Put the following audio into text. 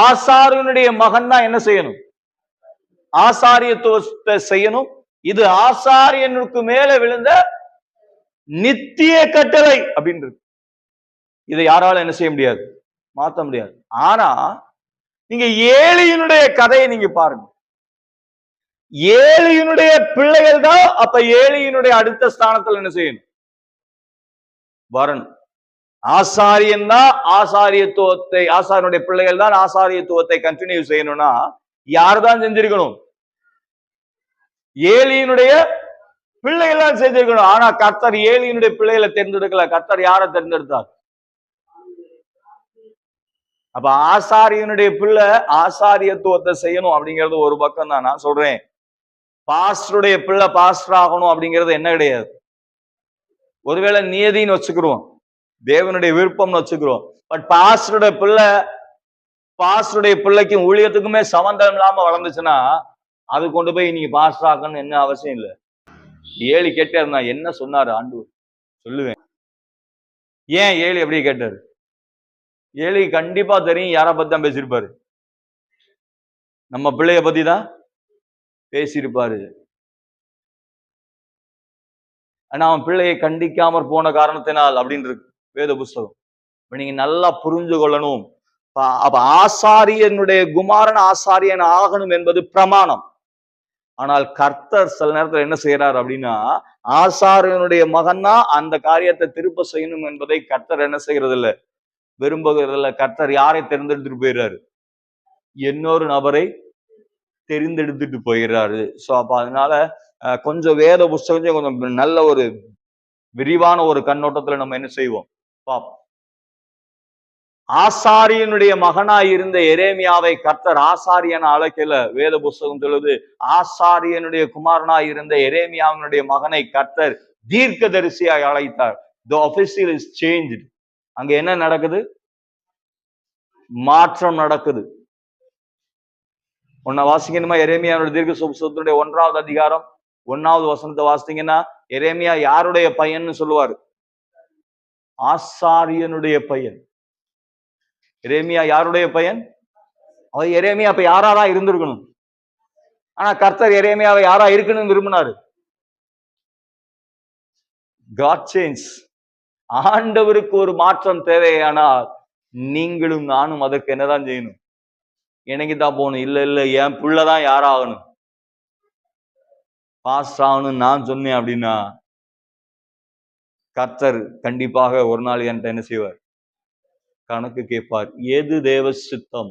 ஆசாரியனுடைய மகன் தான் என்ன செய்யணும்? ஆசாரியத்துவத்தை செய்யணும். இது ஆசாரியனுக்கு மேல விழுந்த நித்திய கட்டளை அப்படின்றது. இதை யாரால என்ன செய்ய முடியாது? மாற்ற முடியாது. ஆனா நீங்க ஏலியினுடைய கதையை நீங்க பாருங்க. ஏலியினுடைய பிள்ளைகள் தான் அப்ப ஏலியினுடைய அடுத்த ஸ்தானத்தில் என்ன செய்யணும்? வரணும். ஆசாரியன் தான் ஆசாரியத்துவத்தை, ஆசாரியனுடைய பிள்ளைகள் தான் ஆசாரியத்துவத்தை கண்டினியூ செய்யணும்னா யார் தான் செஞ்சிருக்கணும்? ஏலியினுடைய பிள்ளைகள் தான் செஞ்சிருக்கணும். ஆனா கர்த்தர் ஏலியினுடைய பிள்ளைகளை தேர்ந்தெடுக்கல. கர்த்தர் யாரை தேர்ந்தெடுத்தார்? அப்ப ஆசாரியனுடைய பிள்ளை ஆசாரியத்துவத்தை செய்யணும் அப்படிங்கிறது ஒரு பக்கம் தான். நான் சொல்றேன், பாஸ்டருடைய பிள்ளை பாஸ்டர் ஆகணும் அப்படிங்கிறது என்ன கிடையாது. ஒருவேளை நியதின்னு வச்சுக்கிறோம், தேவனுடைய விருப்பம்னு வச்சுக்கிறோம். பட் பாஸ்டருடைய பிள்ளைக்கும் ஊழியத்துக்குமே சம்பந்தம் இல்லாம வளர்ந்துச்சுன்னா அது கொண்டு போய் நீங்க பாஸ்டர் ஆகணும்னு என்ன அவசியம் இல்லை. ஏலி கேட்டே இருந்தா என்ன சொன்னாரு ஆண்டவர்? சொல்லுவேன். ஏன் ஏலி எப்படி கேட்டாரு? ஏலி கண்டிப்பா தெரியும் யாரை பத்தி தான் பேசியிருப்பாரு. நம்ம பிள்ளைய பத்தி தான் பேசியிருப்பாரு. ஆனா அவன் பிள்ளையை கண்டிக்காம போன காரணத்தினால் அப்படின்னு இருக்கு வேத புஸ்தகம். நீங்க நல்லா புரிஞ்சு கொள்ளணும். அப்ப ஆசாரியனுடைய குமாரன் ஆசாரியன் ஆகணும் என்பது பிரமாணம். ஆனால் கர்த்தர் சில நேரத்தில் என்ன செய்யறாரு அப்படின்னா, ஆசாரியனுடைய மகன் தான் அந்த காரியத்தை திருப்ப செய்யணும் என்பதை கர்த்தர் என்ன செய்யறது இல்லை, விரும்புகிறது இல்லை. கர்த்தர் யாரை தேர்ந்தெடுத்துட்டு போயிடுறாரு? இன்னொரு நபரை தெரிந்தெடுத்துட்டு போயிடுறாரு. சோ அப்ப அதனால கொஞ்சம் வேத புஸ்தகம் கொஞ்சம் நல்ல ஒரு விரிவான ஒரு கண்ணோட்டத்துல நம்ம என்ன செய்வோம் பாப்போம். ஆசாரியனுடைய மகனாய் இருந்த எரேமியாவை கர்த்தர் ஆசாரியன் அழைக்கல. வேத புஸ்தகம் சொல்லுது, ஆசாரியனுடைய குமாரனாய் இருந்த எரேமியாவினுடைய மகனை கர்த்தர் தீர்க்கதரிசியாய் அழைத்தார். The official is changed. அங்க என்ன நடக்குது? மாற்றம் நடக்குது. உன்னை வாசிக்கணுமா? எரேமியாவுடைய தீர்க்க புஸ்தகத்தினுடைய 1வது அதிகாரம் 1வது வசனத்தை வாசித்தீங்கன்னா, எரேமியா யாருடைய பையன்னு சொல்லுவாரு? ஆசாரியனுடைய பையன். எரேமியா யாருடைய பையன்? அவர் எரேமியா அப்ப யாராதான் இருந்திருக்கணும். ஆனா கர்த்தர் எரேமியாவை யாரா இருக்கணும்னு விரும்பினாரு. God change. ஆண்டவருக்கு ஒரு மாற்றம் தேவையானால் நீங்களும் நானும் அதற்கு என்னதான் செய்யணும்? இணங்கிதான் போகணும். இல்ல இல்ல என் பிள்ளைதான் யாராகணும், பாஸ்டர் ஆகணும் நான் சொன்னேன் அப்படின்னா கர்த்தர் கண்டிப்பாக ஒரு நாள் என்கிட்ட என்ன செய்வார்? கணக்கு கேட்பார். எது தேவ சித்தம்